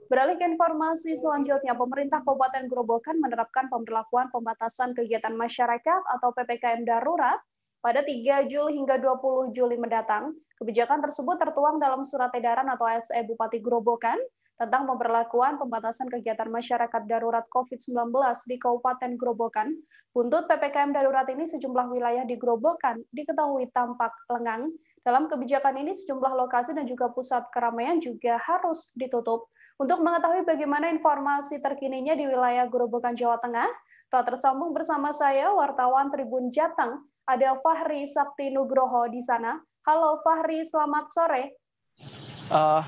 Beralih ke informasi selanjutnya, pemerintah Kabupaten Grobogan menerapkan pemberlakuan pembatasan kegiatan masyarakat atau PPKM darurat pada 3 Juli hingga 20 Juli mendatang. Kebijakan tersebut tertuang dalam surat edaran atau SE Bupati Grobogan tentang pemberlakuan pembatasan kegiatan masyarakat darurat COVID-19 di Kabupaten Grobogan. Untuk PPKM darurat ini sejumlah wilayah di Grobogan diketahui tampak lengang. Dalam kebijakan ini sejumlah lokasi dan juga pusat keramaian juga harus ditutup. Untuk mengetahui bagaimana informasi terkininya di wilayah Grobogan, Jawa Tengah, telah tersambung bersama saya, wartawan Tribun Jateng, ada Fahri Sakti Nugroho di sana. Halo Fahri, selamat sore.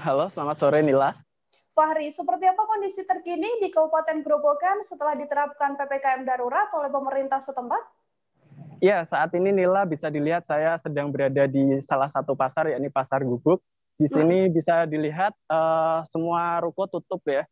Halo, selamat sore Nila. Fahri, seperti apa kondisi terkini di Kabupaten Grobogan setelah diterapkan PPKM darurat oleh pemerintah setempat? Ya, saat ini Nila bisa dilihat saya sedang berada di salah satu pasar, yakni Pasar Gubuk. Di sini bisa dilihat semua ruko tutup ya.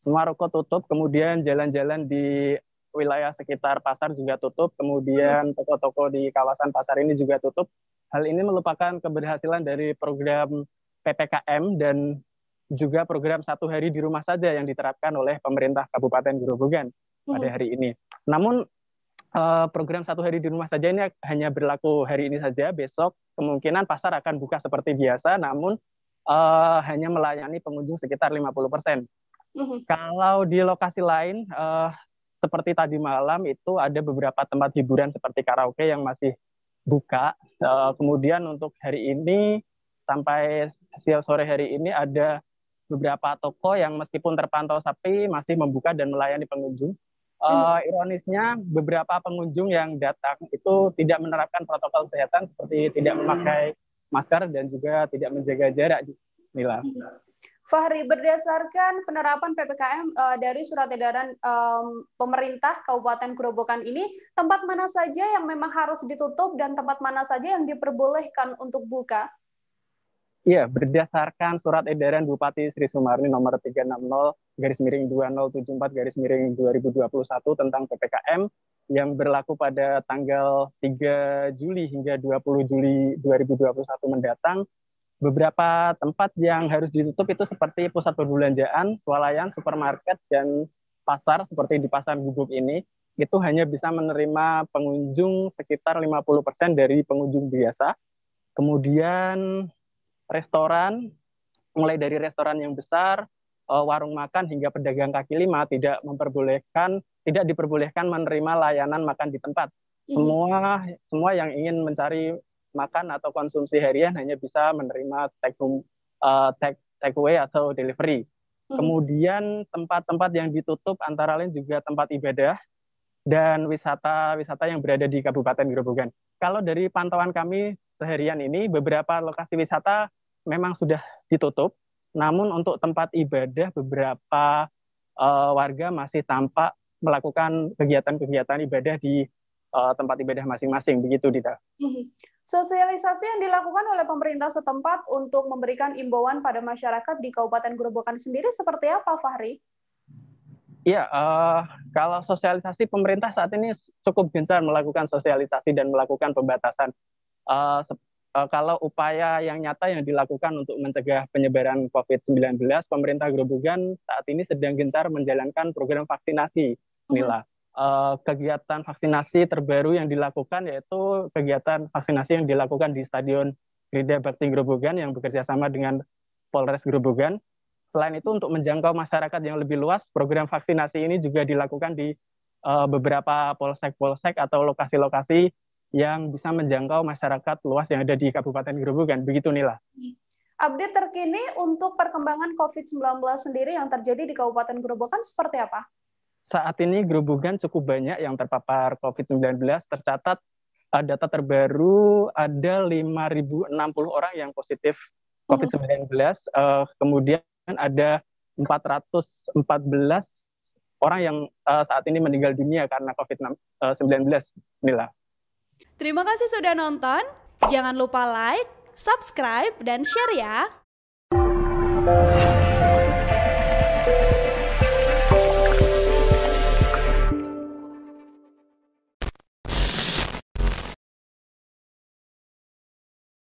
Semua ruko tutup, kemudian jalan-jalan di wilayah sekitar pasar juga tutup, kemudian toko-toko di kawasan pasar ini juga tutup. Hal ini merupakan keberhasilan dari program PPKM dan juga program 1 hari di rumah saja yang diterapkan oleh pemerintah Kabupaten Grobogan pada hari ini. Namun program 1 hari di rumah saja ini hanya berlaku hari ini saja. Besok kemungkinan pasar akan buka seperti biasa, namun hanya melayani pengunjung sekitar 50%. Kalau di lokasi lain, seperti tadi malam itu ada beberapa tempat hiburan seperti karaoke yang masih buka. Kemudian untuk hari ini sampai siang sore hari ini ada beberapa toko yang meskipun terpantau sepi masih membuka dan melayani pengunjung. Ironisnya beberapa pengunjung yang datang itu tidak menerapkan protokol kesehatan seperti tidak memakai masker dan juga tidak menjaga jarak. Nila. Fahri, berdasarkan penerapan PPKM dari surat edaran pemerintah Kabupaten Grobogan ini, tempat mana saja yang memang harus ditutup dan tempat mana saja yang diperbolehkan untuk buka? Iya, berdasarkan surat edaran Bupati Sri Sumarni nomor 360/2024/2021 tentang PPKM yang berlaku pada tanggal 3 Juli hingga 20 Juli 2021 mendatang, beberapa tempat yang harus ditutup itu seperti pusat perbelanjaan, swalayan, supermarket, dan pasar seperti di Pasar Gubuk ini, itu hanya bisa menerima pengunjung sekitar 50% dari pengunjung biasa. Kemudian restoran, mulai dari restoran yang besar, warung makan hingga pedagang kaki lima tidak diperbolehkan menerima layanan makan di tempat. Semua yang ingin mencari makan atau konsumsi harian hanya bisa menerima take away atau delivery. Kemudian tempat-tempat yang ditutup antara lain juga tempat ibadah dan wisata yang berada di Kabupaten Grobogan. Kalau dari pantauan kami seharian ini, beberapa lokasi wisata memang sudah ditutup, namun untuk tempat ibadah beberapa warga masih tampak melakukan kegiatan-kegiatan ibadah di tempat ibadah masing-masing, begitu Dita. Sosialisasi yang dilakukan oleh pemerintah setempat untuk memberikan imbauan pada masyarakat di Kabupaten Grobogan sendiri seperti apa, Fahri? Iya, kalau sosialisasi pemerintah saat ini cukup gencar melakukan sosialisasi dan melakukan pembatasan. Kalau upaya yang nyata yang dilakukan untuk mencegah penyebaran COVID-19, pemerintah Grobogan saat ini sedang gencar menjalankan program vaksinasi, Nila. Kegiatan vaksinasi terbaru yang dilakukan yaitu kegiatan vaksinasi yang dilakukan di Stadion Gereja Bakti Grobogan yang bekerja sama dengan Polres Grobogan. Selain itu, untuk menjangkau masyarakat yang lebih luas, program vaksinasi ini juga dilakukan di beberapa polsek-polsek atau lokasi-lokasi yang bisa menjangkau masyarakat luas yang ada di Kabupaten Grobogan. Begitu, Nila. Update terkini untuk perkembangan COVID-19 sendiri yang terjadi di Kabupaten Grobogan seperti apa? Saat ini Grobogan cukup banyak yang terpapar COVID-19. Tercatat data terbaru ada 5.060 orang yang positif COVID-19. Kemudian ada 414 orang yang saat ini meninggal dunia karena COVID-19, Nila. Terima kasih sudah nonton. Jangan lupa like, subscribe, dan share ya.